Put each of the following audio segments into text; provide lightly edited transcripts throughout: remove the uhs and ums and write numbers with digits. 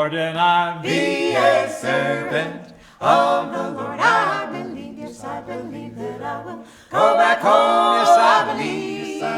Lord, and I be a servant of the Lord. I believe, yes, I believe that I will go back home. Yes, I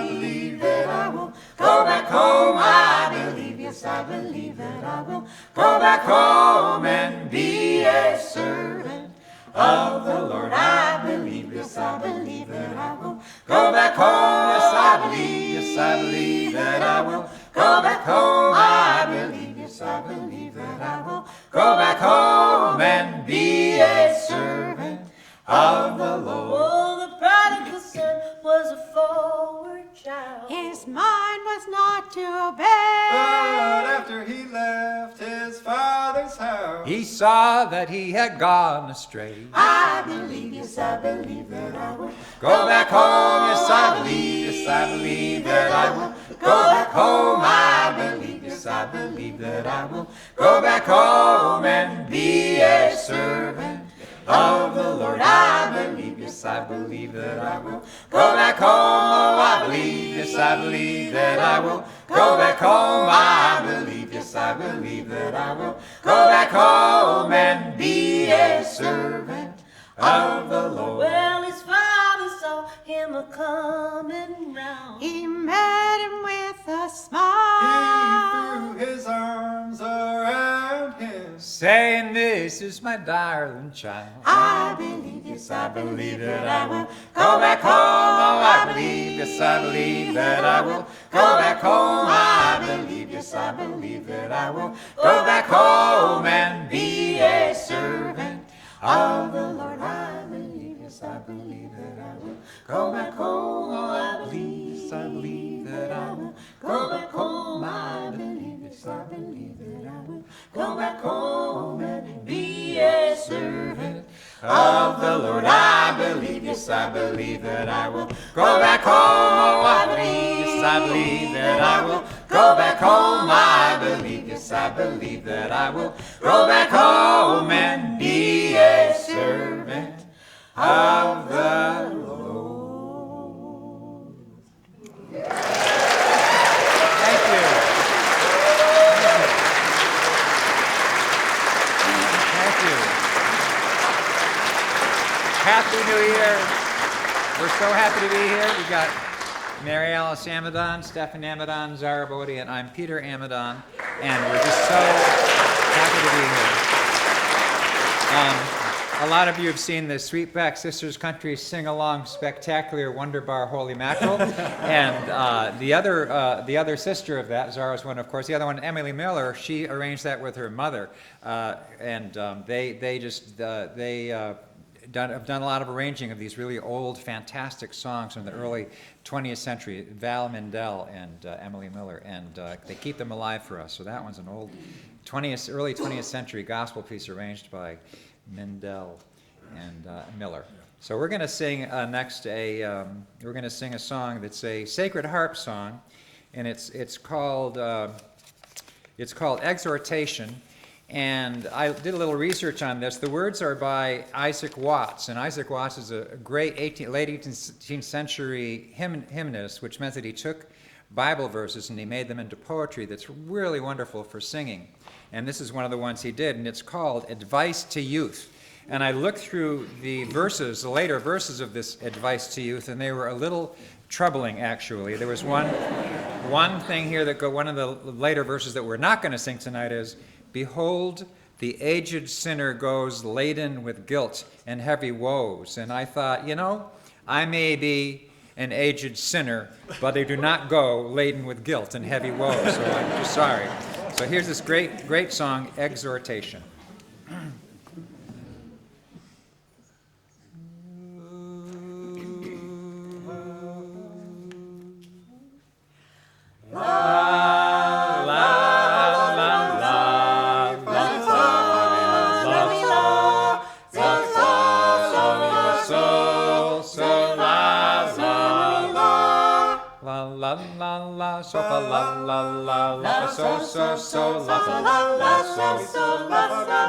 believe that I will go back home. I believe, yes, I believe that I will go back home and be a servant of the Lord. I believe, yes, I believe that I will go back home. Yes, I believe that I will go back home. I believe, yes, I believe that I will go back home and be a servant of the Lord. Oh, the prodigal son was a forward child. His mind was not to obey. But after he left his father's house, he saw that he had gone astray. I believe, yes, I believe that I will Go back home, yes, I believe that I will go back home. I believe, yes, I believe that I will go back home and be a servant of the Lord. I believe, yes, I believe that I will go back home. Oh, I believe, yes, I believe that I will go back home. I believe, yes, I believe that I will go back home and be a servant of the Lord. Well, his father saw him a-coming round. He met him with a he smile. threw his arms around him, Saying, this is my darling child. I believe, yes, I believe that I will Go back home, oh, I believe, yes, I believe that I will go back home. I believe, yes, I believe that I will go back home and be a servant of the Lord. I believe, yes, I believe that I will go back home. Oh, I believe, yes, I believe that I will go back home. I believe, yes, I believe that I will go back home and be a servant of the Lord. I believe, yes, I believe that I will go back home. Oh, I believe, yes, I believe that I will go back home. I believe, yes, I believe that I will go back home and be a servant of the Lord. Thank you. Thank you. Happy New Year. We're so happy to be here. We've got Mary Alice Amidon, Stephen Amidon, Zara Bode, and I'm Peter Amidon, and we're just so happy to be here. A lot of you have seen the Sweetback Sisters Country Sing-Along Spectacular Wonder Bar Holy Mackerel, and the other sister of that, Zara's one, of course. The other one, Emily Miller, she arranged that with her mother, and they have done a lot of arranging of these really old, fantastic songs from the early 20th century, Val Mindell and Emily Miller, and they keep them alive for us. So that one's an old early 20th century gospel piece arranged by Mindell and Miller. So we're going to sing next we're going to sing a song that's a sacred harp song, and it's called Exhortation. And I did a little research on this. The words are by Isaac Watts, and Isaac Watts is a great late 18th century hymnist, which meant that he took Bible verses and he made them into poetry that's really wonderful for singing. And this is one of the ones he did, and it's called Advice to Youth. And I looked through the later verses of this Advice to Youth, and they were a little troubling, actually. There was one thing here one of the later verses that we're not going to sing tonight is, "Behold, the aged sinner goes laden with guilt and heavy woes." And I thought, I may be an aged sinner, but I do not go laden with guilt and heavy woes, so I'm just sorry. So here's this great song, Exhortation. So fa la la la la so so so la fa la la so so la la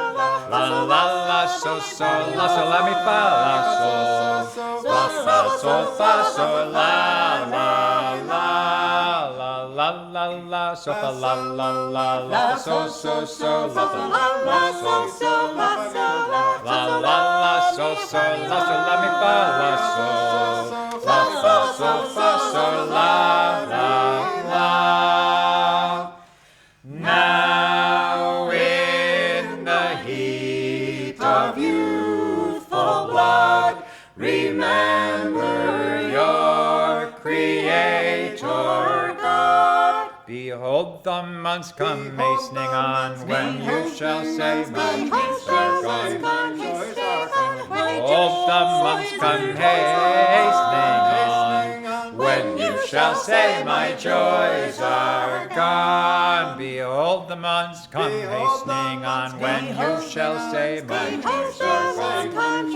la so so la so la mi fa la so la fa so fa so la la la la la la la, so fa la la la, la fa so so, la fa la la so so, la la la so so, la so la mi fa la so, la fa so la la. Now in the heat of youthful blood, remember your Creator God. Behold, the months come hastening on, when you shall say, my joys are gone. Behold, the months come hastening on, when you shall say, my joys are gone. Behold, the months come hastening on, when you shall say, my joys are gone.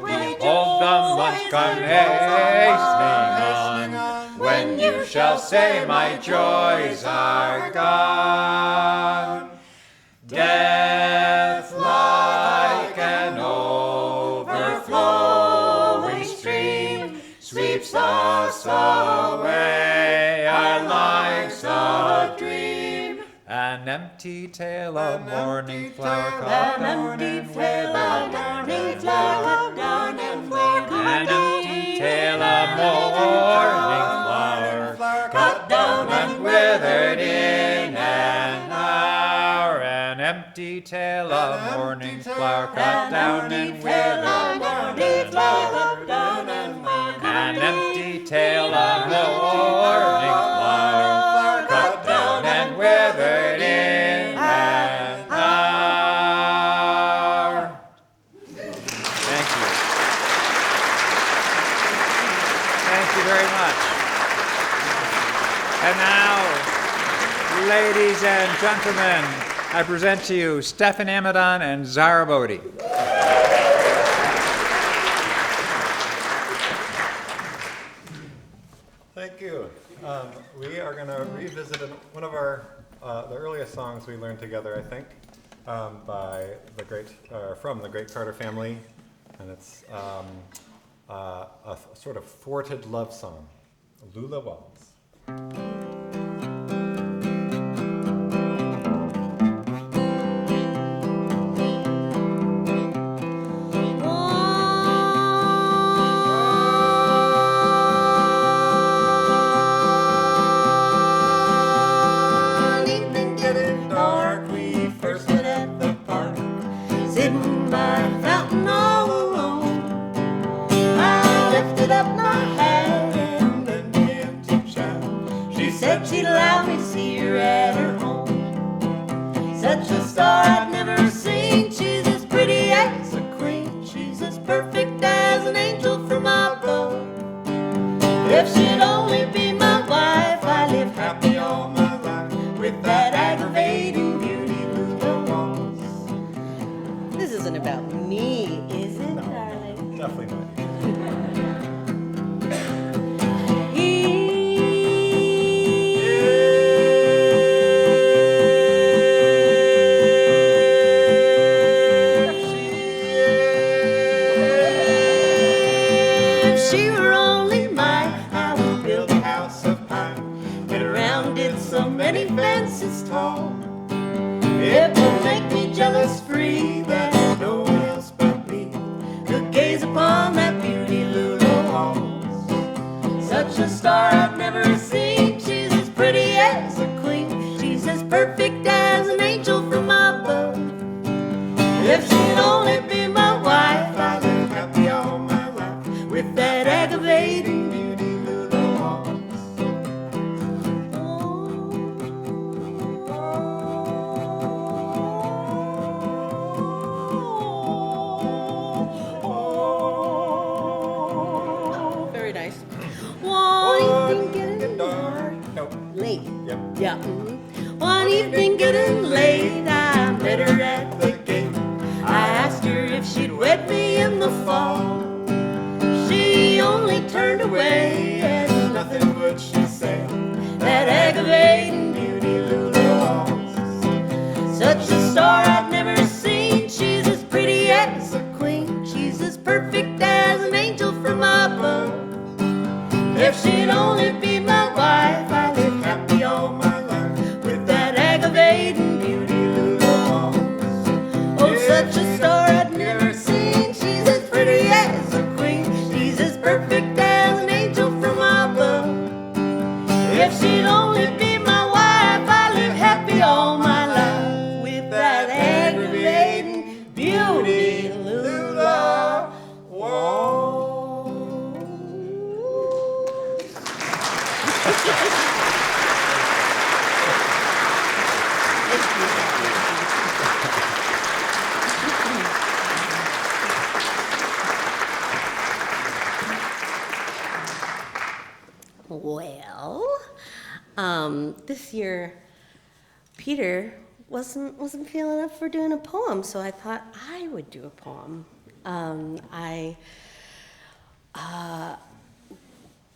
Behold, the months come hastening on, when you shall say, my joys are gone. Death, like an overflowing stream, sweeps us away, our life's a dream. An empty tale of morning flower cut down and withered. An empty tale of morning flower cut down and withered in an hour. An empty tale of morning flower cut down and withered. An empty tale of morning flower cut down and withered in an hour. Thank you. Thank you very much. And now, ladies and gentlemen, I present to you Stephen Amidon and Zara Bode. Thank you. We are going to revisit one of our the earliest songs we learned together, I think, by the great from the great Carter family, and it's a sort of thwarted love song, Lula Waltz. She'd allow me to see her at her home. Such a star I'd never seen. She's as pretty as a queen. She's as perfect as an angel from above. If she'd only be my wife, I'd live happy all my life with that aggravating beauty, Lula Waltz. This isn't about me, is it, darling? Definitely not. It will make me jealous free that no one else but me could gaze upon that beauty, Lula Waltz. Such a star I've never seen. She's as pretty as a queen. She's as perfect as an angel from above. If she'd only be my wife, I'd live happy all my life with that aggravating beauty, Lula Waltz. Yeah. One evening getting late, I met her at the gate. I asked her if she'd wed me in the fall. She only turned away, and nothing would she say. That aggravating beauty, Lula Waltz. Such a star I'd never seen. She's as pretty as a queen. She's as perfect as an angel from above. If she'd only be my wife, I'd live happy This year, Peter wasn't feeling up for doing a poem, so I thought I would do a poem. I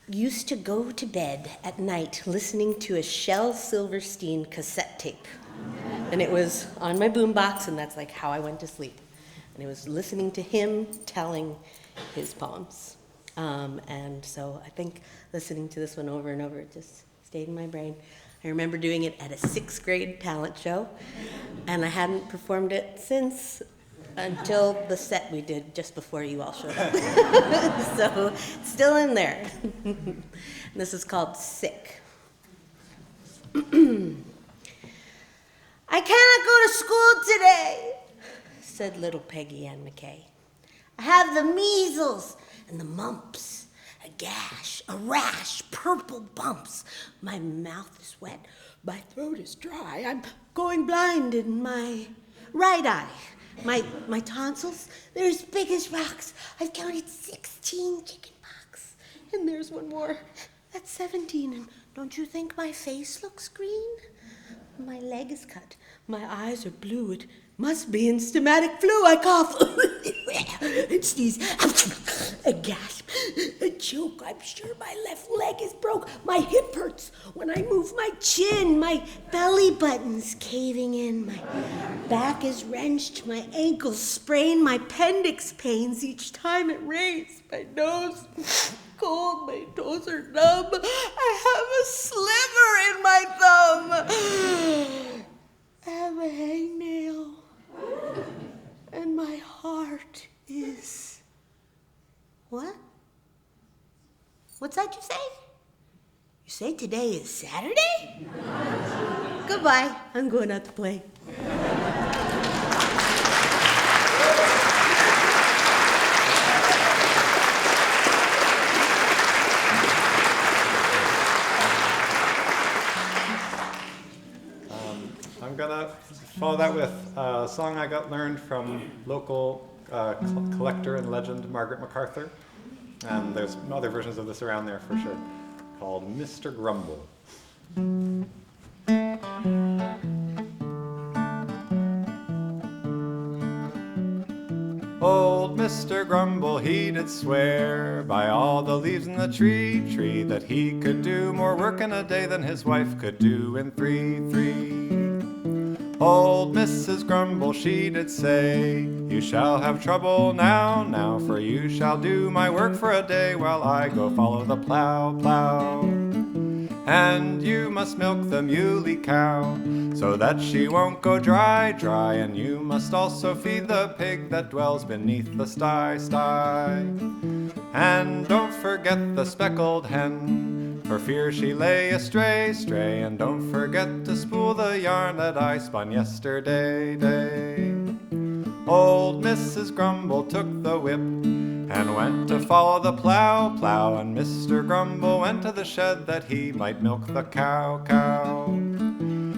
used to go to bed at night listening to a Shel Silverstein cassette tape. And it was on my boombox, and that's like how I went to sleep. And it was listening to him telling his poems. And so I think listening to this one over and over, it just stayed in my brain. I remember doing it at a 6th grade talent show, and I hadn't performed it since until the set we did just before you all showed up. So it's still in there. And this is called Sick. I cannot go to school today, said little Peggy Ann McKay. I have the measles and the mumps, a gash, a rash, purple bumps. My mouth is wet, my throat is dry. I'm going blind in my right eye. My tonsils, they're as big as rocks. I've counted 16 chicken pox. And there's one more. That's 17. And don't you think my face looks green? My leg is cut. My eyes are blue. It must be in stomatic flu. I cough. And sneeze. A gasp. A choke. I'm sure my left leg is broke. My hip hurts when I move my chin. My belly button's caving in. My back is wrenched. My ankles sprain. My appendix pains each time it rains. My nose cold, my toes are numb. I have a sliver in my thumb. I have a hangnail. And my heart is... What? What's that you say? You say today is Saturday? Goodbye. I'm going out to play. I'm gonna follow that with a song I learned from local collector and legend Margaret MacArthur. And there's other versions of this around there for sure, called Mr. Grumble. Old Mr. Grumble, he did swear by all the leaves in the tree, that he could do more work in a day than his wife could do in three. Old Mrs. Grumble, she did say, you shall have trouble now, for you shall do my work for a day while I go follow the plow. And you must milk the muley cow, so that she won't go dry, and you must also feed the pig that dwells beneath the sty. And don't forget the speckled hen, for fear she lay astray, and don't forget to spool the yarn that I spun yesterday. Old Mrs. Grumble took the whip and went to follow the plow, and Mr. Grumble went to the shed that he might milk the cow.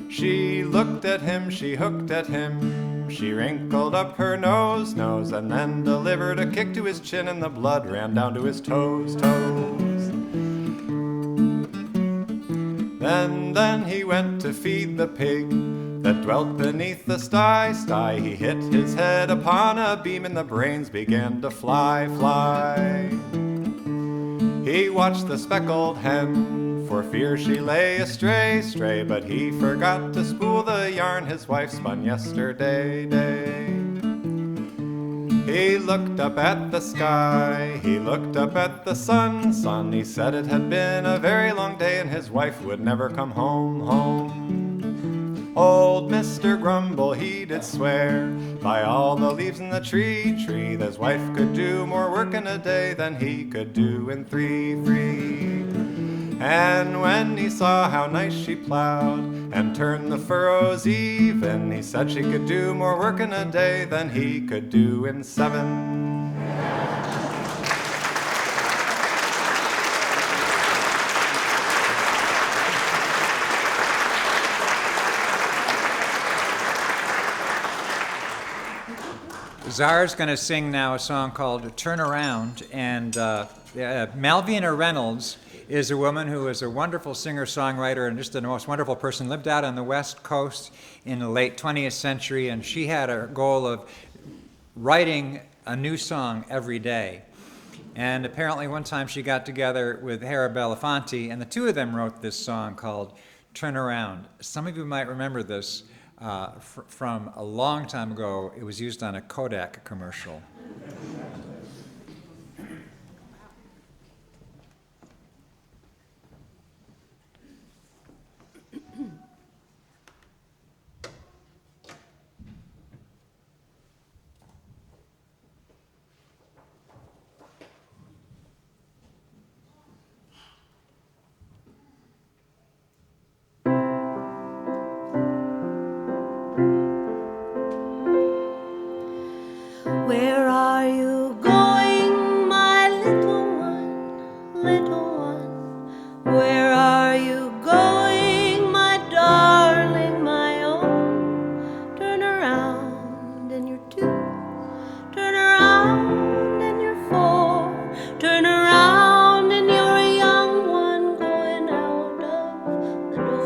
She looked at him, she hooked at him, she wrinkled up her nose, and then delivered a kick to his chin, and the blood ran down to his toes. Then he went to feed the pig that dwelt beneath the sty. He hit his head upon a beam, and the brains began to fly. He watched the speckled hen, for fear she lay astray, but he forgot to spool the yarn his wife spun yesterday. He looked up at the sky, he looked up at the sun. He said it had been a very long day, and his wife would never come home. Old Mr. Grumble, he did swear by all the leaves in the tree, that his wife could do more work in a day than he could do in three. And when he saw how nice she plowed and turned the furrows even, he said she could do more work in a day than he could do in 7. Zara's going to sing now a song called Turn Around, and Malvina Reynolds is a woman who is a wonderful singer-songwriter and just the most wonderful person, lived out on the West Coast in the late 20th century, and she had a goal of writing a new song every day. And apparently one time she got together with Harry Belafonte, and the two of them wrote this song called Turn Around. Some of you might remember this from a long time ago. It was used on a Kodak commercial. Where are you going, my little one, little one? Where are you going, my darling, my own? Turn around and you're two, turn around and you're four, turn around and you're a young one going out of the door.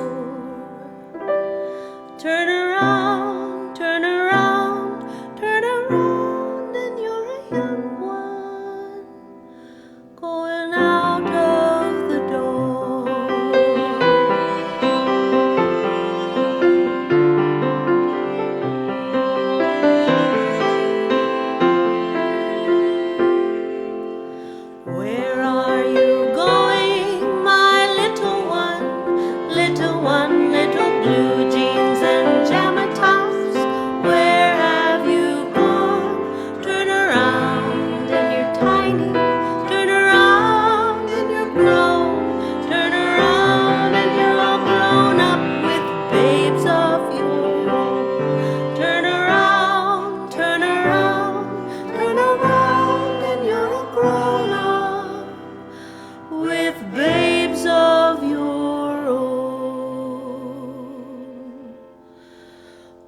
Turn around, turn around, turn around, and you're a young one going out of the door. Where are you going, my little one, little one, little blue jeans and jammy tops? Where have you gone? Turn around and you're tiny, turn around and you're grown, turn around and you're all grown up with babes of your own. Turn around, turn around, turn around and you're all grown up with babes of your own.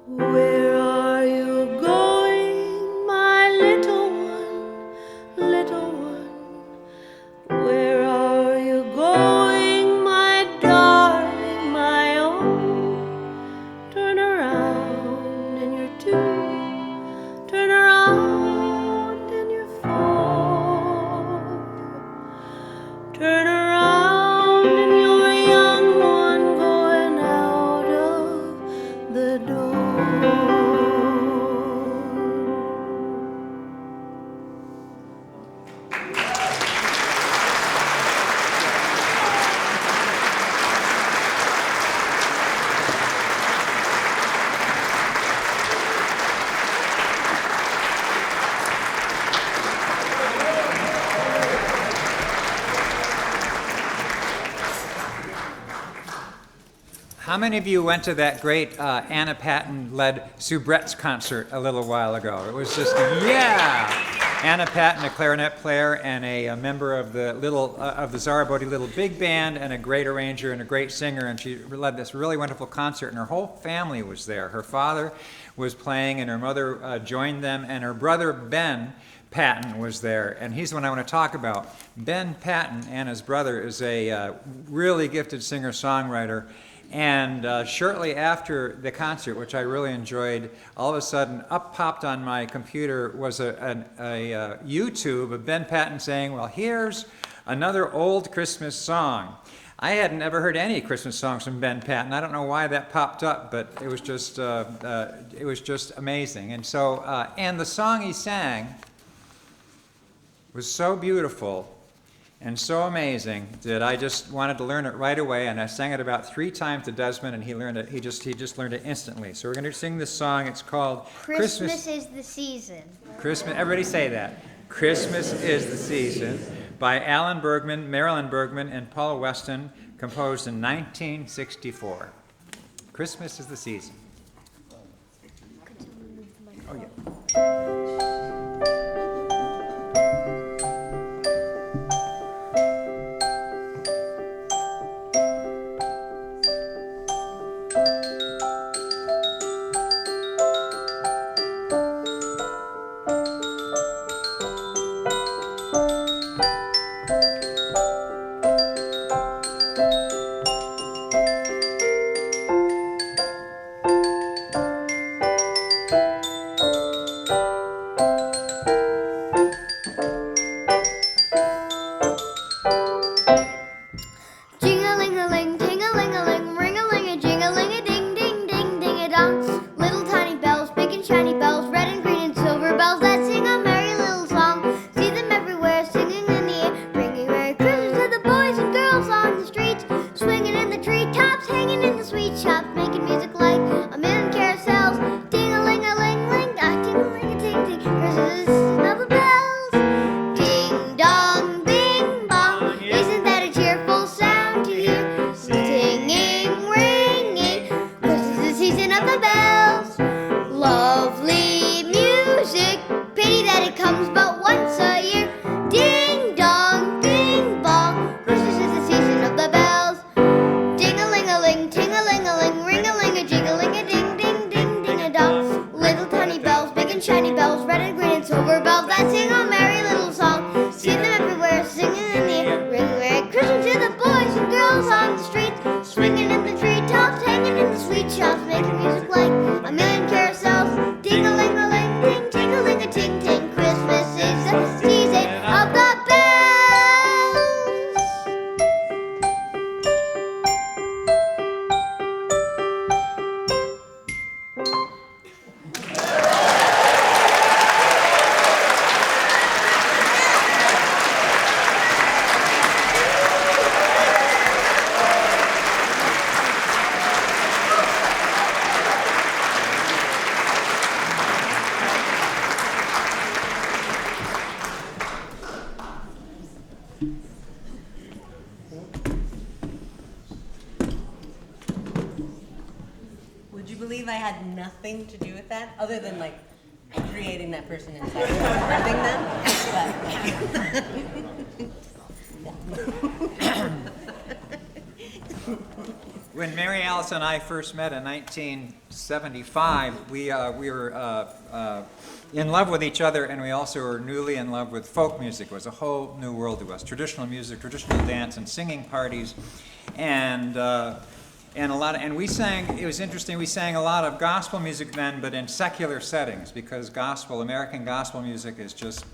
Where are you going, my little one, little one? Where are you going, my darling, my own? Turn around and you're two, turn around and you're four, turn around and you're a young one going out of the door. How many of you went to that great Anna Patton-led Soubrette's concert a little while ago? It was just, yeah! Anna Patton, a clarinet player and a member of the Zara Bode Little Big Band, and a great arranger and a great singer, and she led this really wonderful concert, and her whole family was there. Her father was playing, and her mother joined them, and her brother Ben Patton was there, and he's the one I want to talk about. Ben Patton, Anna's brother, is a really gifted singer-songwriter. And shortly after the concert, which I really enjoyed, all of a sudden up popped on my computer was a YouTube of Ben Patton saying, well, here's another old Christmas song. I hadn't ever heard any Christmas songs from Ben Patton. I don't know why that popped up, but it was just amazing. And so, and the song he sang was so beautiful and so amazing that I just wanted to learn it right away, and I sang it about 3 times to Desmond, and he learned it. He just learned it instantly. So we're going to sing this song. It's called Christmas is the season. Christmas. Everybody say that. Christmas is the season, by Alan Bergman, Marilyn Bergman, and Paul Weston, composed in 1964. Christmas is the season. Oh yeah. shops, making music like a million carousels. Ding-a-ling-a-ling-ling, ding-a-ling-a-ting-ting. Christmas is the season of the bells. Ding dong, bing bong. Isn't that a cheerful sound to hear? Singing, ringing. Christmas is the season of the bells. Lovely music. Pity that it comes but once a year. Ding dong, bing bong. Christmas is the season of the bells. Ding-a-ling-a-ling, ting-a-ling-a-ling, ring-a-ling-a-jing-a-ling-a-ding, ding, ding, ding-a-dong. Little tiny bells, big and shiny bells, red and green and silver bells that sing a merry little song. See them everywhere, singing in the air. Ring Merry Christmas to the boys and girls on the streets, swinging in the treetops, hanging in the sweet shops, making music like a million carousels. Ding-a-ling-a-ling, ding, ting-a-ling-a-ting-ting. Christmas is the season of the bells. Would you believe I had nothing to do with that, other than like creating that person inside and birthing them? When Mary Alice and I first met in 1975, we were in love with each other, and we also were newly in love with folk music. It was a whole new world to us. Traditional music, traditional dance, and singing parties, and a lot of, and we sang. It was interesting. We sang a lot of gospel music then, but in secular settings, because gospel, American gospel music, is just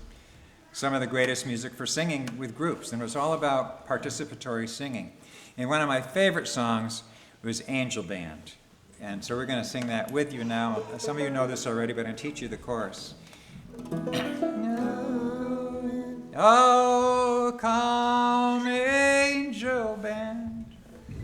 some of the greatest music for singing with groups, and it was all about participatory singing. And one of my favorite songs was Angel Band. And so we're going to sing that with you now. Some of you know this already, but I'm going to teach you the chorus. Oh, come, angel band.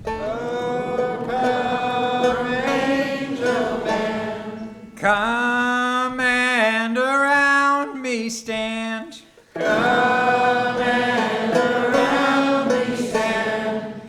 Oh, come, angel band. Come and around me stand. Come and around me stand.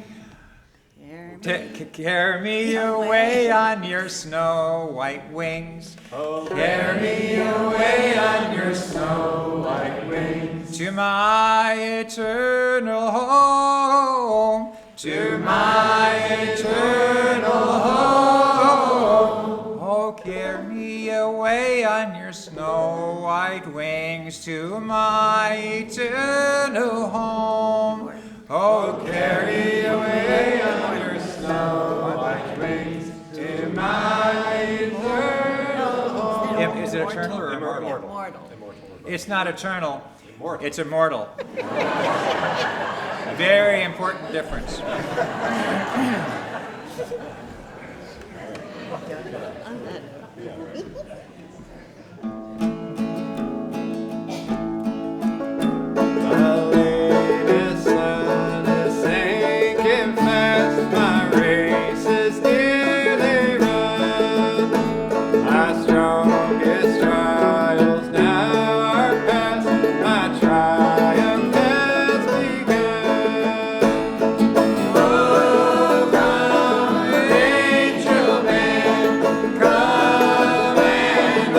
Carry me away on your snow white wings. Oh, carry me away on your snow white wings. To my eternal home. To my eternal home. Oh, carry me away on your snow white wings. To my eternal home. Oh, carry away on your snow white wings. To my eternal home. Is it eternal or immortal? Immortal. It's not eternal. It's immortal. Very important difference. The latest sun is sinking fast. My race is nearly run. My strongest trials now are past. My triumph has begun. Oh, come, angel band, come and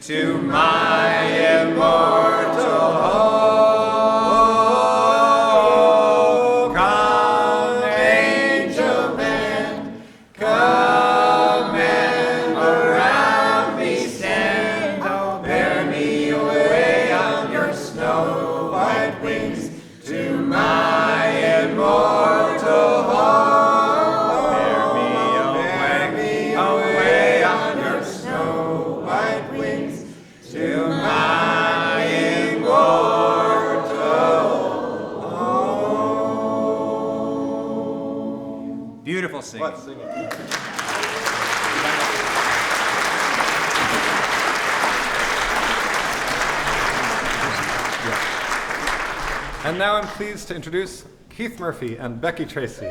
to my immortal home. Come, angel men, come and around me stand. Oh, bear me away on your snow white wings to my immortal home. Bear me away on your snow white wings to my immortal home. Beautiful singing. What singing? And now I'm pleased to introduce Keith Murphy and Becky Tracy.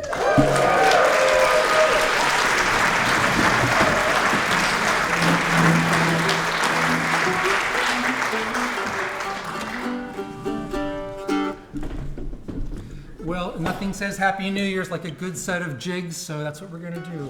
Well, nothing says Happy New Year's like a good set of jigs, so that's what we're gonna do.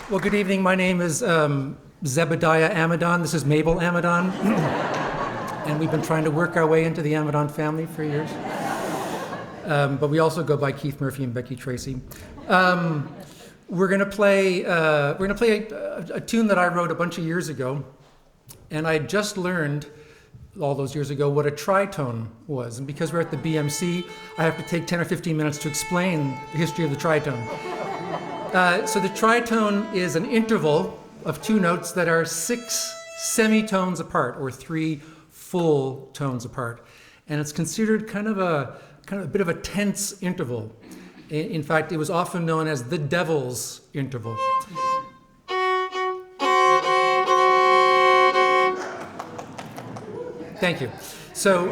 Well, good evening. My name is Zebediah Amidon. This is Mabel Amidon. And we've been trying to work our way into the Amidon family for years. But we also go by Keith Murphy and Becky Tracy. We're going to play a tune that I wrote a bunch of years ago. And I just learned all those years ago what a tritone was. And because we're at the BMC, I have to take 10 or 15 minutes to explain the history of the tritone. So the tritone is an interval of two notes that are 6 semitones apart, or 3 full tones apart. And it's considered kind of a bit of a tense interval. In fact, it was often known as the devil's interval. Thank you. So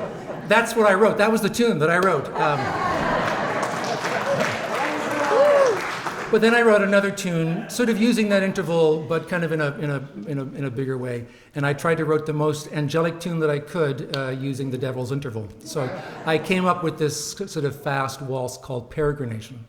that's what I wrote. That was the tune that I wrote. But then I wrote another tune, sort of using that interval, but kind of in a bigger way. And I tried to write the most angelic tune that I could using the devil's interval. So I came up with this sort of fast waltz called Peregrination.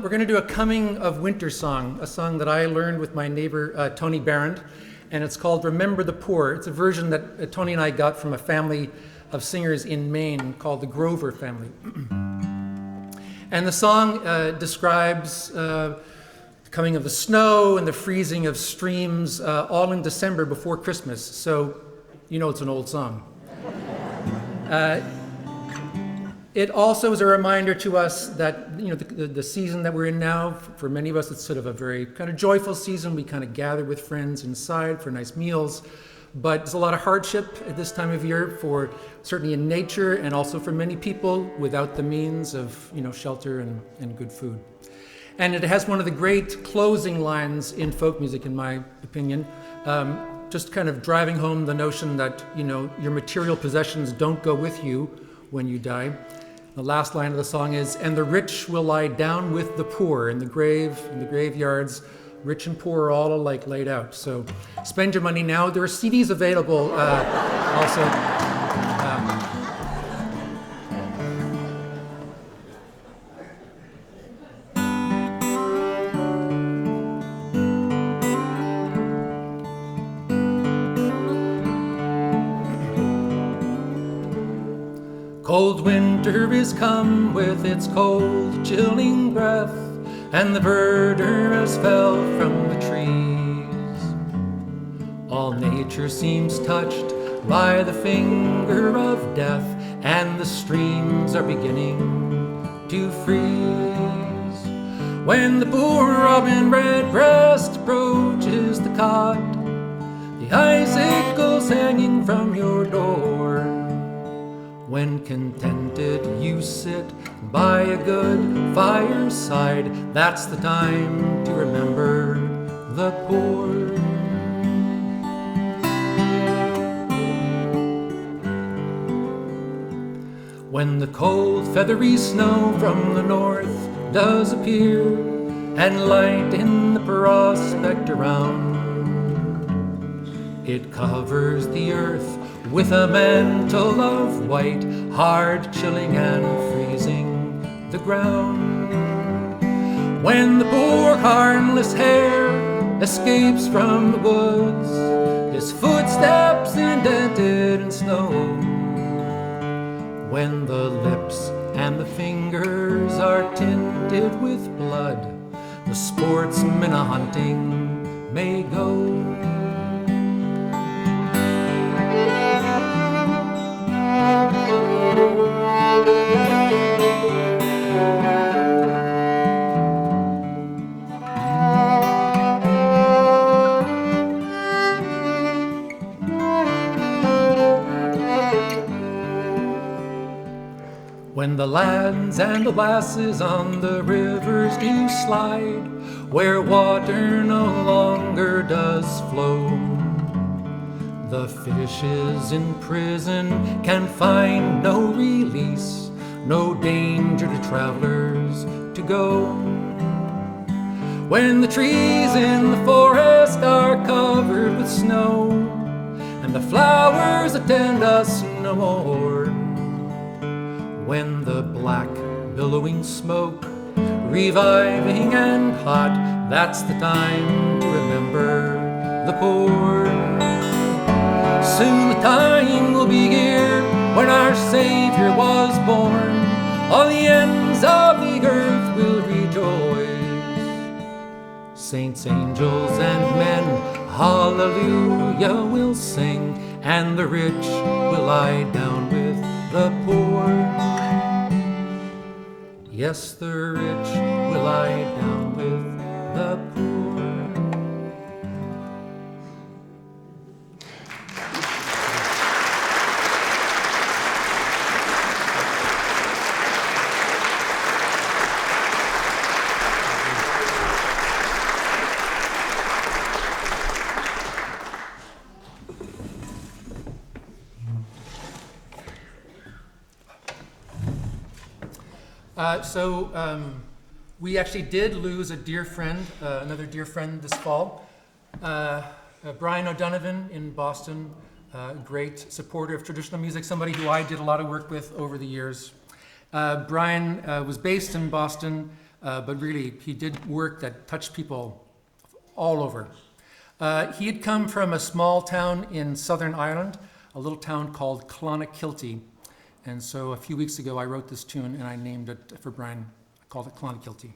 We're going to do a coming of winter song, a song that I learned with my neighbor Tony Barrand, and it's called Remember the Poor. It's a version that Tony and I got from a family of singers in Maine called the Grover family. And the song describes the coming of the snow and the freezing of streams all in December before Christmas, so you know it's an old song. It also is a reminder to us that, you know, the season that we're in now, for many of us, it's sort of a very kind of joyful season. We kind of gather with friends inside for nice meals, but there's a lot of hardship at this time of year, for certainly in nature, and also for many people without the means of, you know, shelter and good food. And it has one of the great closing lines in folk music, in my opinion, just kind of driving home the notion that, you know, your material possessions don't go with you when you die. The last line of the song is, "And the rich will lie down with the poor in the graveyards, rich and poor are all alike laid out." So spend your money now. There are CDs available also. Cold winter is come with its cold, chilling breath, and the verdure has fell from the trees. All nature seems touched by the finger of death, and the streams are beginning to freeze. When the poor robin redbreast approaches the cot, the icicles hanging from your door, when contented you sit by a good fireside, that's the time to remember the poor. When the cold feathery snow from the north does appear and lighten the prospect around, it covers the earth with a mantle of white, hard, chilling, and freezing the ground. When the poor harmless hare escapes from the woods, his footsteps indented in snow, when the lips and the fingers are tinted with blood, the sportsman a-hunting may go. When the lads and the lasses on the rivers do slide, where water no longer does flow, the fishes in prison can find no release, no danger to travelers to go. When the trees in the forest are covered with snow, and the flowers attend us no more, when the black billowing smoke, reviving and hot, that's the time to remember the poor. Soon the time will be here when our Savior was born. All the ends of the earth will rejoice. Saints, angels, and men, hallelujah, will sing, and the rich will lie down with the poor. Yes, the rich will lie down with the poor. We actually did lose a dear friend, another dear friend this fall. Brian O'Donovan in Boston, a great supporter of traditional music, somebody who I did a lot of work with over the years. Brian was based in Boston, but really he did work that touched people all over. He had come from a small town in Southern Ireland, a little town called Clonakilty. And so a few weeks ago I wrote this tune and I named it for Brian. I called it Clonakilty.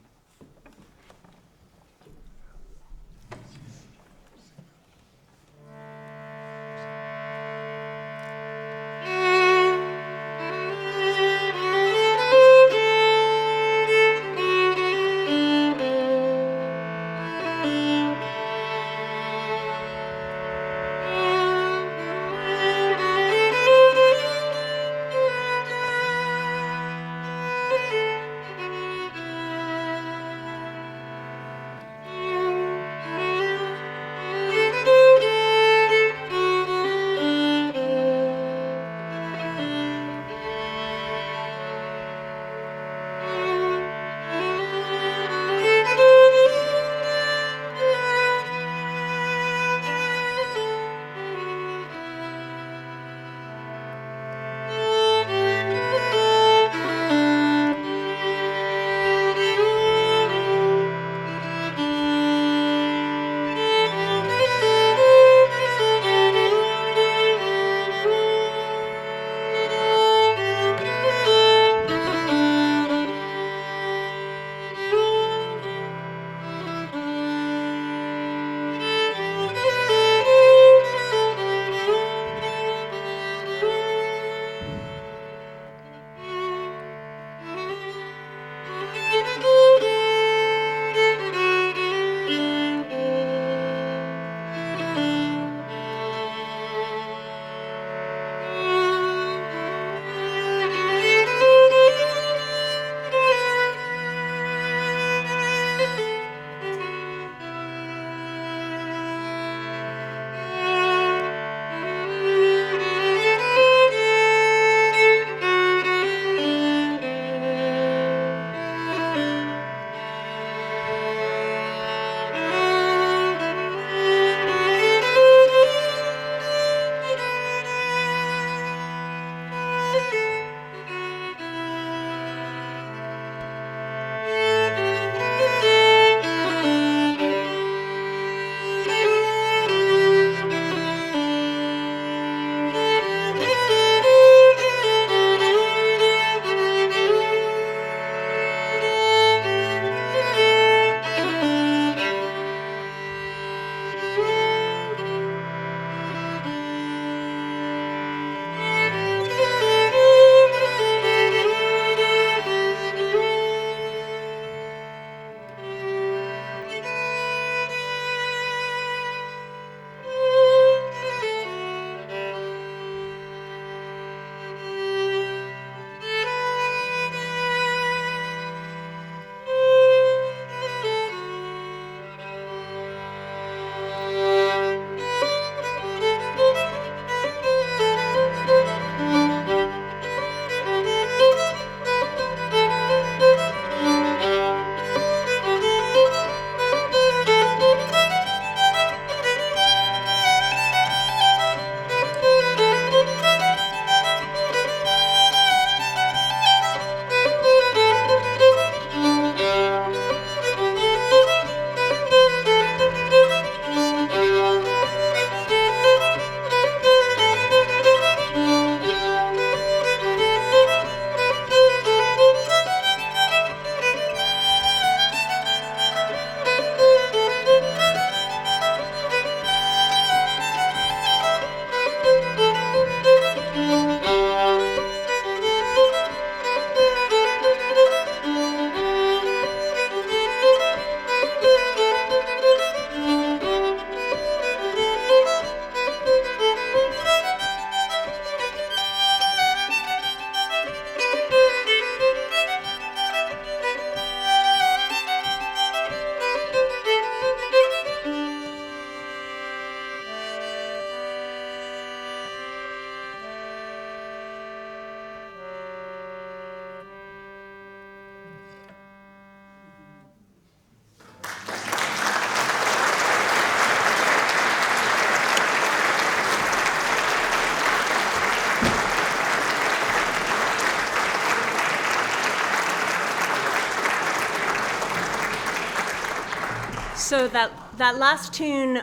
So that last tune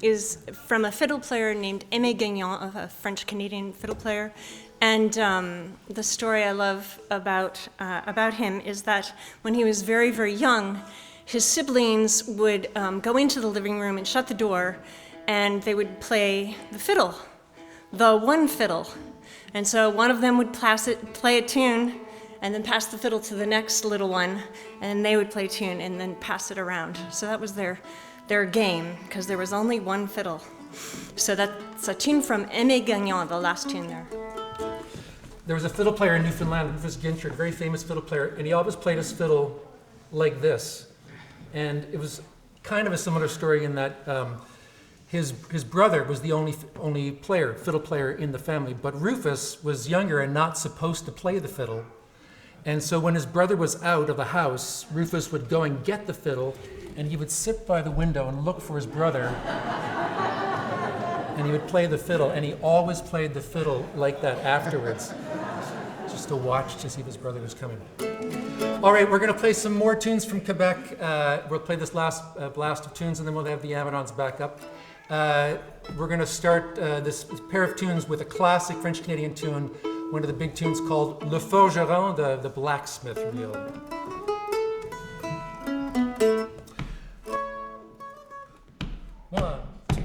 is from a fiddle player named Aimé Gagnon, a French-Canadian fiddle player. And the story I love about him is that when he was very, very young, his siblings would go into the living room and shut the door, and they would play the fiddle, the one fiddle. And so one of them would play a tune, and then pass the fiddle to the next little one, and they would play a tune and then pass it around. So that was their game, because there was only one fiddle. So that's a tune from Aimé Gagnon, the last tune there. There was a fiddle player in Newfoundland, Rufus Ginchard, a very famous fiddle player, and he always played his fiddle like this. And it was kind of a similar story in that his brother was the only fiddle player in the family, but Rufus was younger and not supposed to play the fiddle. And so when his brother was out of the house, Rufus would go and get the fiddle, and he would sit by the window and look for his brother. And he would play the fiddle, and he always played the fiddle like that afterwards, just to watch to see if his brother was coming. All right, we're going to play some more tunes from Quebec. We'll play this last blast of tunes, and then we'll have the Amidons back up. We're going to start this pair of tunes with a classic French-Canadian tune, one of the big tunes called Le Forgeron, the blacksmith reel. One, two.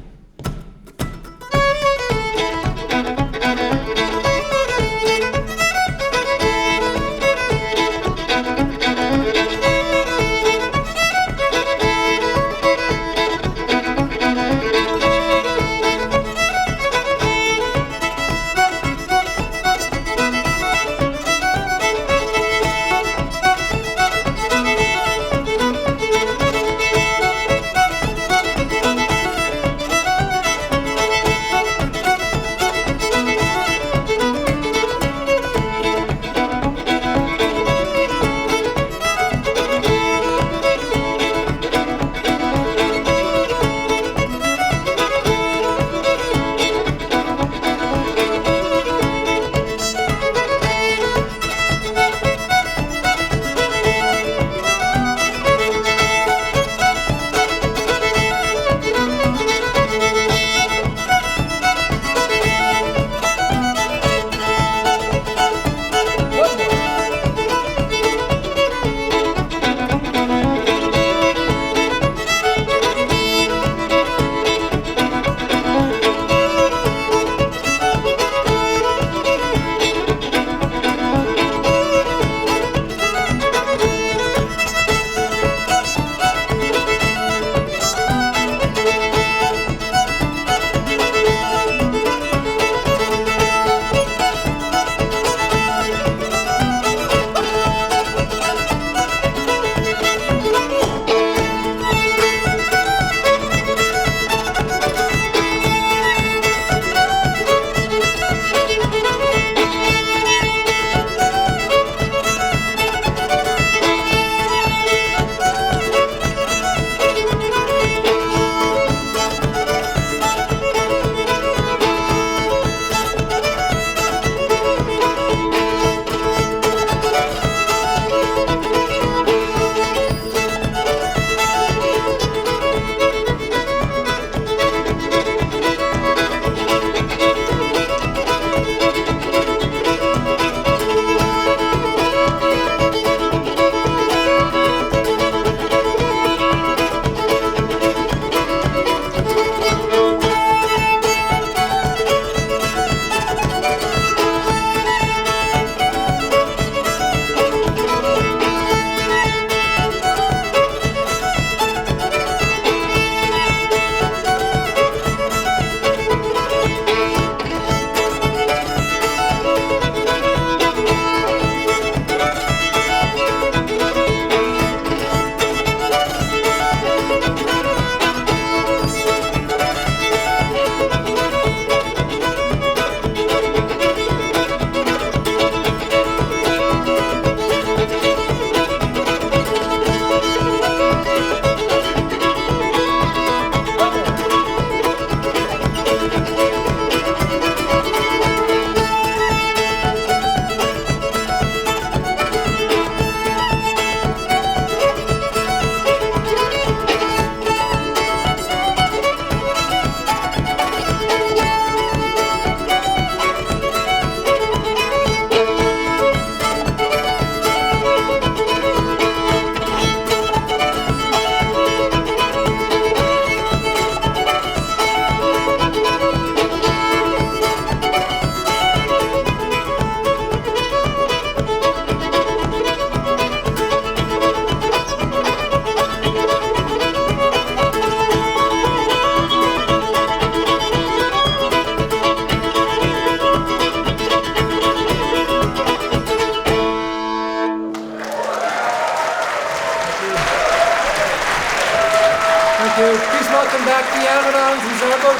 Thank you. Please welcome back the Amidons and Zara Bode.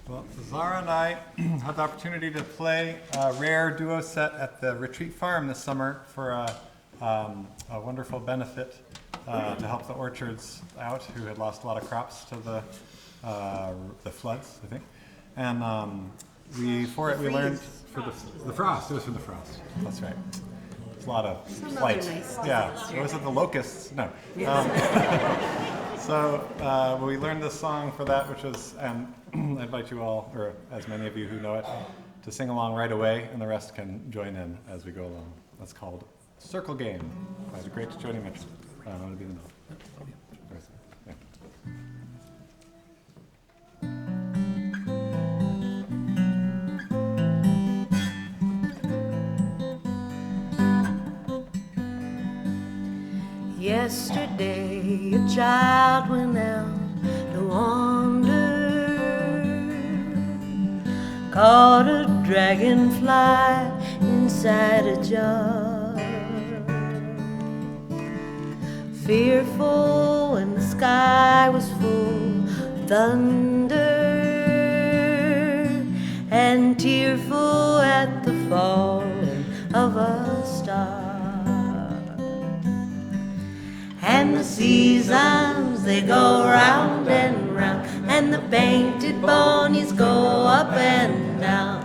Well, Zara and I had the opportunity to play a rare duo set at the Retreat Farm this summer for a wonderful benefit to help the orchards out who had lost a lot of crops to the floods, I think. And we learned for the frost. It was for the frost. That's right. There's a lot of flight. Yeah. Was it the locusts? No. So we learned this song for that, which was, and I invite you all, or as many of you who know it, to sing along right away, and the rest can join in as we go along. That's called Circle Game by the great Joni Mitchell. I want to be the note. Yeah. Yesterday a child went out to wander, caught a dragonfly inside a jar. Fearful when the sky was full of thunder, and tearful at the falling of a star. And the seasons, they go round and round, and the painted ponies go up and down.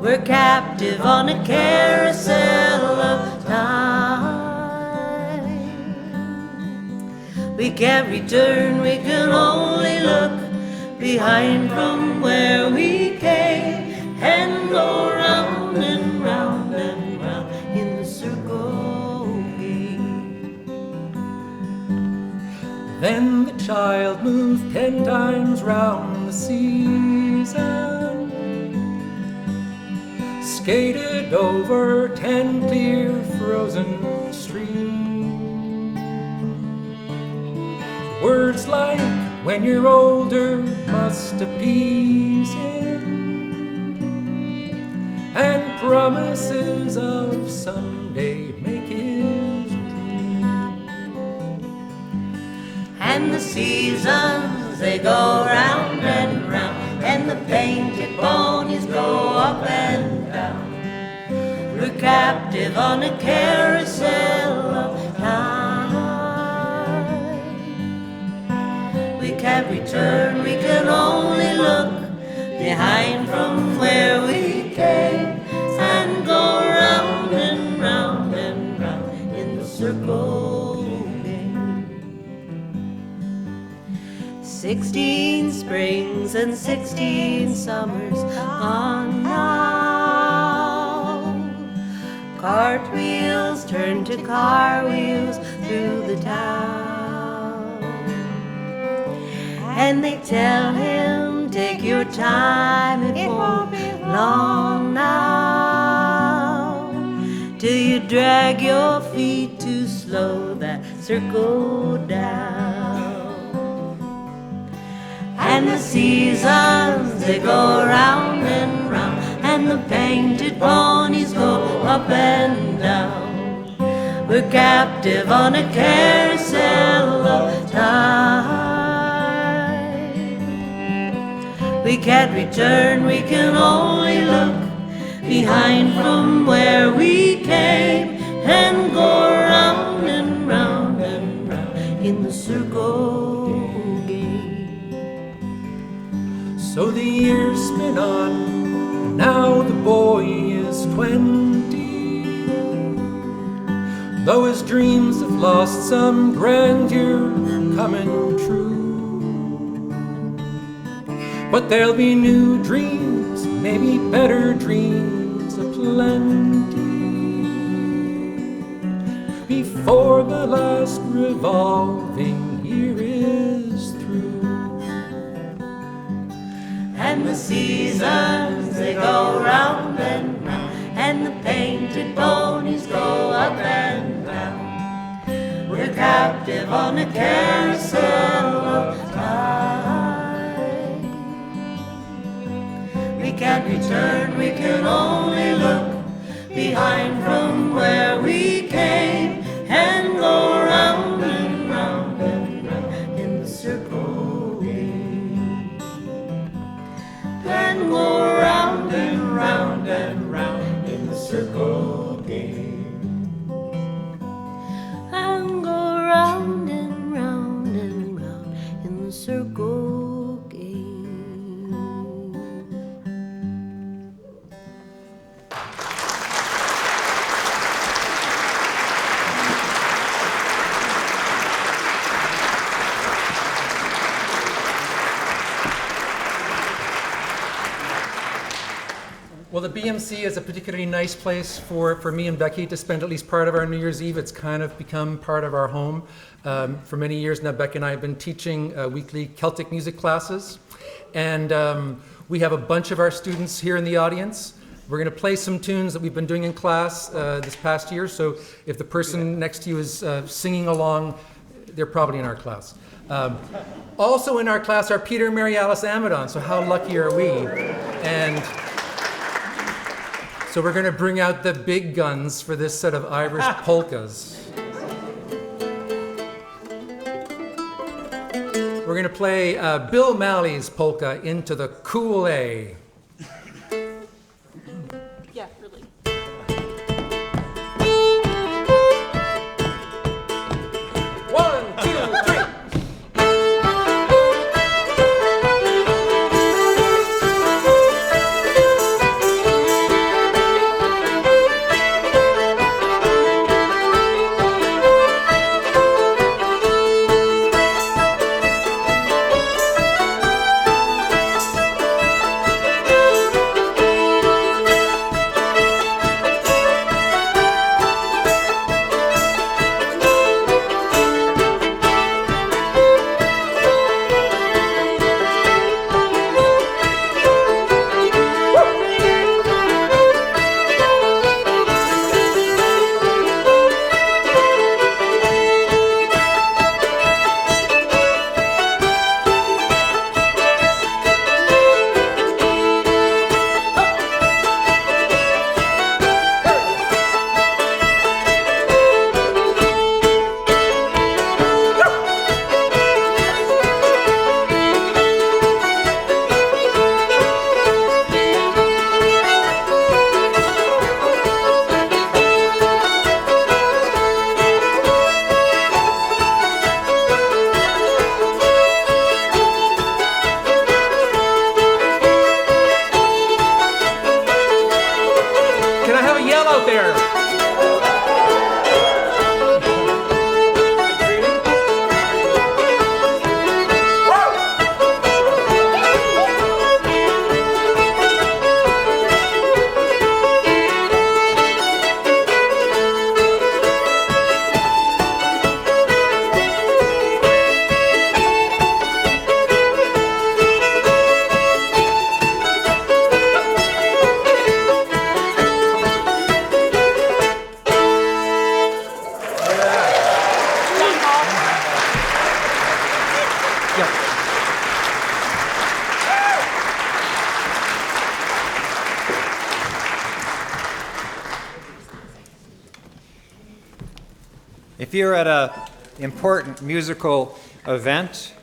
We're captive on a carousel of time. We can't return, we can only look behind from where we came, and go round and round and round in the circle game. Then the child moved 10 times round the season, skated over 10 clear frozen streams. Words like, when you're older, must appease him, and promises of someday make his dream. And the seasons, they go round and round, and the painted ponies go up and down. We're captive on a carousel of time. We can't return, we can only look behind from where we came, and go round and round and round in the circle game. 16 springs and 16 summers gone now. Cartwheels turn to car wheels through the town, and they tell him, take your time, it won't be long now, till you drag your feet to slow that circle down. And the seasons, they go round and round, and the painted ponies go up and down. We're captive on a carousel of time. We can't return, we can only look behind from where we came, and go round and round and round in the circle game. So the years spin on, now the boy is 20, though his dreams have lost some grandeur coming true. But there'll be new dreams, maybe better dreams aplenty, before the last revolving year is through. And the seasons, they go round and round, and the painted ponies go up and captive on a carousel of time. We can't return, we can only look behind from where we came and go round and round and round in the circle game. And go round and round and round in the circle game. And go round and round and round in the circle game. Well, the BMC is a particularly nice place for me and Becky to spend at least part of our New Year's Eve. It's kind of become part of our home. For many years now, Becky and I have been teaching weekly Celtic music classes. And we have a bunch of our students here in the audience. We're going to play some tunes that we've been doing in class this past year. So if the person next to you is singing along, they're probably in our class. Also in our class are Peter and Mary Alice Amidon. So how lucky are we? And so we're going to bring out the big guns for this set of Irish polkas. We're going to play Bill Malley's polka, Into the Cool A. Yeah, really. One, two, three. If you're at an important musical event,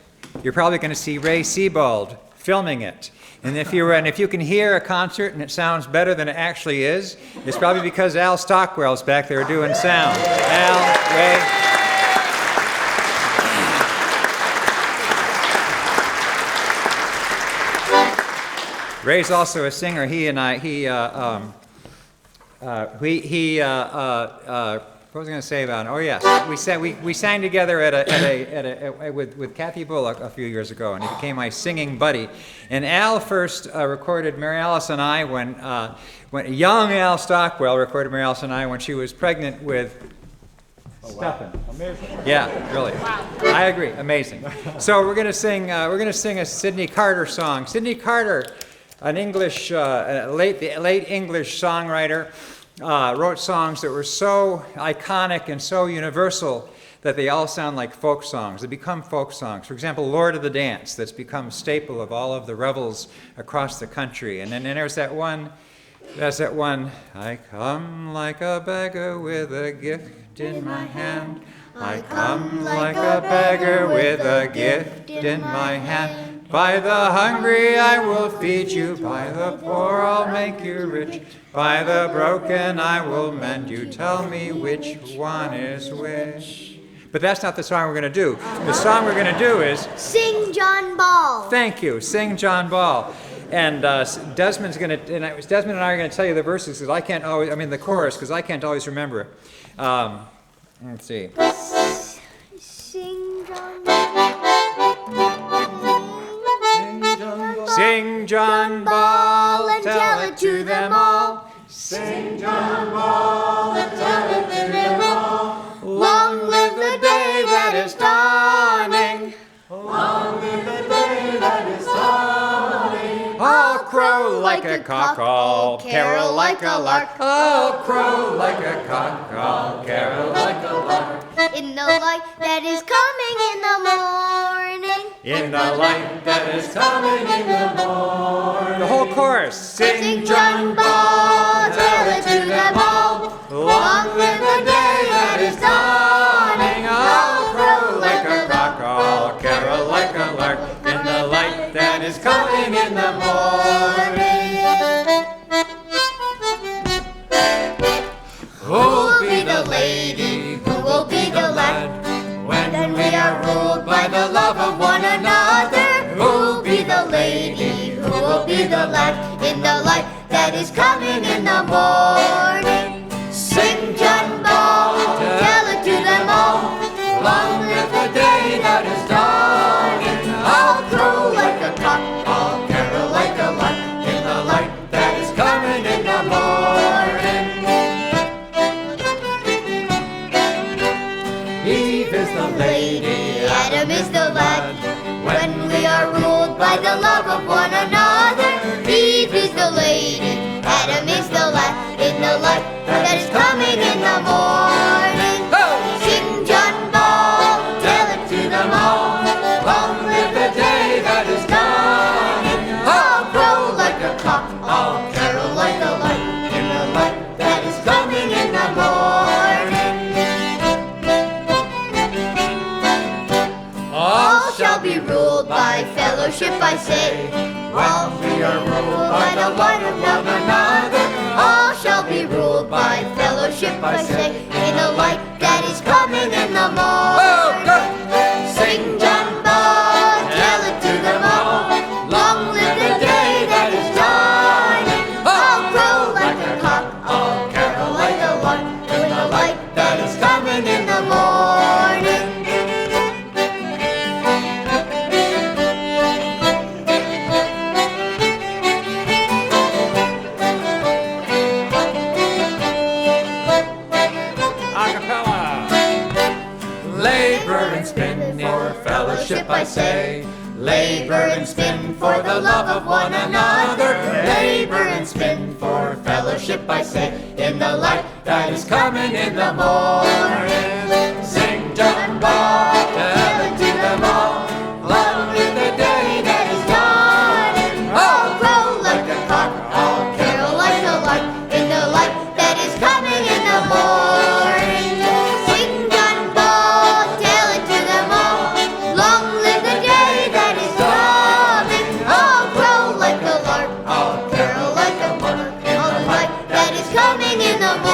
you're probably going to see Ray Sebald filming it. And if you can hear a concert and it sounds better than it actually is, it's probably because Al Stockwell's back there doing sound. Al, Ray. Ray's also a singer. He and I, what was I going to say about him? Oh yes, we sang together with Kathy Bullock a few years ago, and he became my singing buddy. And Al first recorded Mary Alice and I when young Al Stockwell recorded Mary Alice and I when she was pregnant with Stephen. Amazing. Yeah, really. Wow. I agree. Amazing. So we're going to sing a Sidney Carter song. Sidney Carter, an English late English songwriter. Wrote songs that were so iconic and so universal that they all sound like folk songs. They become folk songs. For example, Lord of the Dance, that's become a staple of all of the revels across the country. And then there's that one, I come like a beggar with a gift in my hand. I come like a beggar with a gift in my hand. By the hungry I will feed you, by the poor I'll make you rich, by the broken I will mend you. Tell me which one is which. But that's not the song we're going to do. The song we're going to do is Sing John Ball. Thank you, Sing John Ball. And Desmond and I are going to tell you the verses because the chorus, because I can't always remember it. Let's see. Sing John Ball. Sing John Ball and tell it to them all. Sing John Ball and tell it to them all. Long live the day that is dawning. Long live the day that is dawning. I'll crow like a cock, I'll carol like a lark. I'll crow like a cock, I'll carol like a lark. In the light that is coming in the morning. In the light that is Coming in the morning. the whole chorus. Sing John Ball, tell it to them all. Long live the day that is dawning. I'll crow like a cock, I'll carol like a lark. In the light that is coming in the morning. Who'll be the lady? Who will be the lad? When we are ruled by the love of one another. Who'll be the lady? Who will be the lad? In the light that is coming in the morning. Sing John Ball, tell it to them all. Long live the day that is dawning. I'll crow like a cock, I'll carol like a lark. In the light that is coming in the morning. Eve is the lady, Adam is the lad. When we are ruled by the love of one another. Eve is the lady, Adam is the lad. In the light that is coming in the morning. Sing John Ball, tell it to them all. Long live the day that is dawning. I'll crow like a cock, I'll carol like a lark. In the light that is coming in the morning. All shall be ruled by fellowship, I say. While we are ruled by the light of one another. All shall be ruled by fellowship, I say. In the light that is coming in the morning. Sing John Ball, tell it to them all. Long live the day that is dawning. I'll crow like a cock, I'll carol like a lark. In the light that is coming in the morning. Fellowship, I say. Labor and spin for the love of one another. Labor and spin for fellowship, I say. In the light that is coming in the morning. Sing John Ball, tell it to them all. Long live the day that is dawning. I'll crow like a cock, I'll carol like a lark. In the light that is coming in the morning. Sing John Ball, tell it to them all. Long live the day that is coming. I'll crow like a lark, I'll carol like a lark. In the light that is coming in the morning.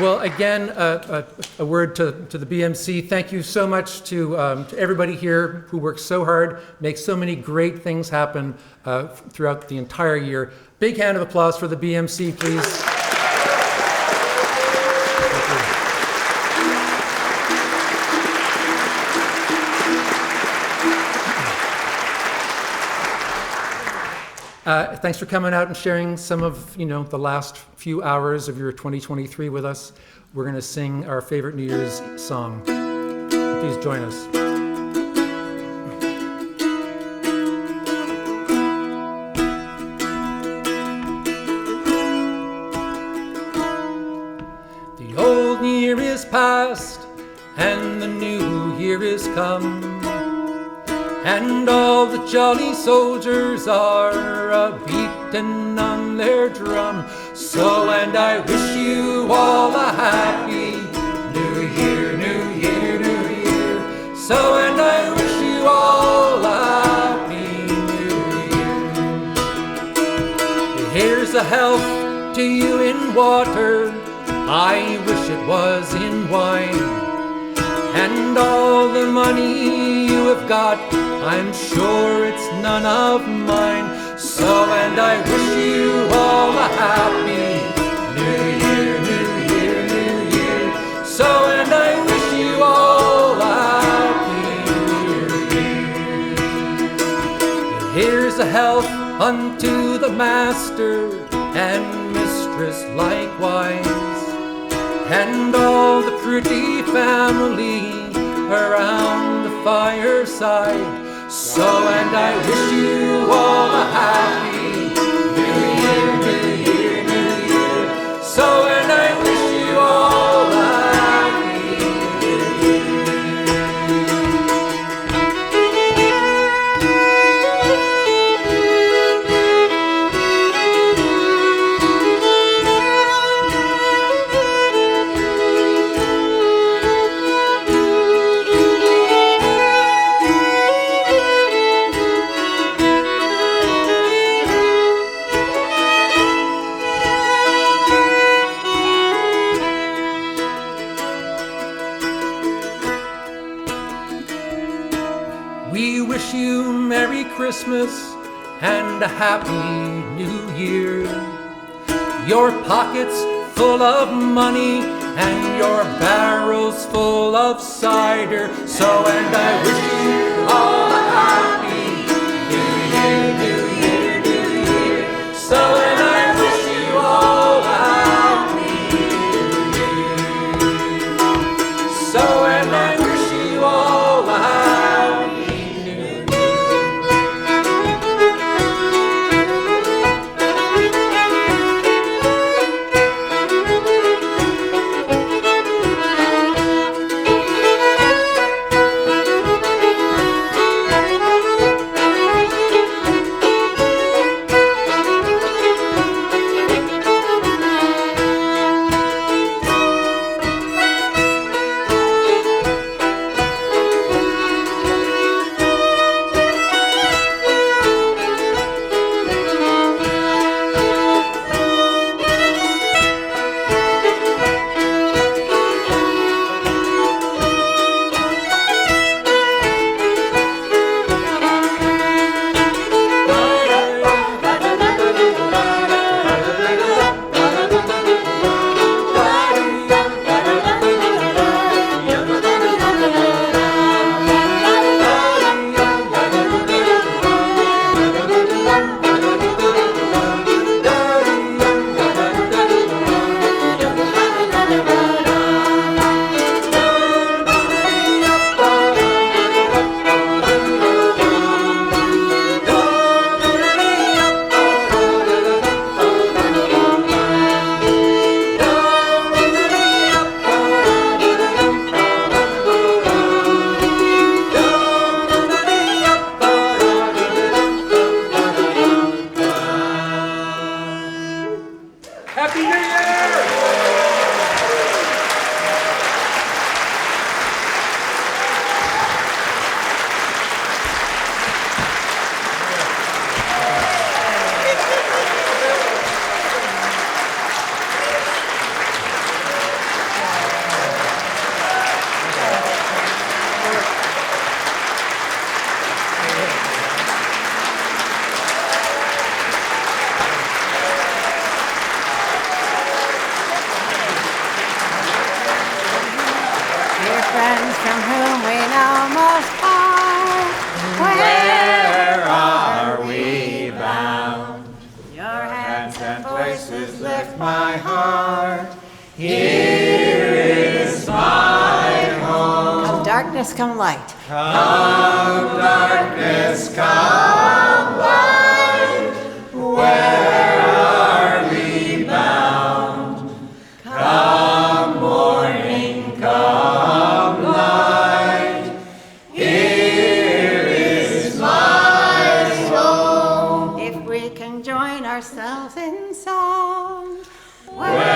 Well, again, a word to the BMC. Thank you so much to everybody here who works so hard, makes so many great things happen throughout the entire year. Big hand of applause for the BMC, please. Thanks for coming out and sharing some of, the last few hours of your 2023 with us. We're going to sing our favorite New Year's song. Please join us. The old year is past and the new year is come, and all the jolly soldiers are a-beating on their drum. So, and I wish you all a happy New Year, New Year, New Year. So, and I wish you all a happy New Year. Here's a health to you in water, I wish it was in wine. And all the money you have got, I'm sure it's none of mine. So, and I wish you all a happy New Year, New Year, New Year. So, and I wish you all a happy New Year. Here's a health unto the master and mistress likewise, and all the pretty family around the fireside. So, and I wish you all a happy New Year, New Year, New Year. So, and I wish you all a happy New We wish you Merry Christmas and a Happy New Year. Your pockets full of money and your barrels full of cider. So, and I wish you all a Happy New Year, New Year, New Year. So, and I wish you all a Happy New Year. So, and I wish you all a Happy darkness, come light. Come darkness, come light. Where are we bound? Come morning, come light. Here is my soul. If we can join ourselves in song, Where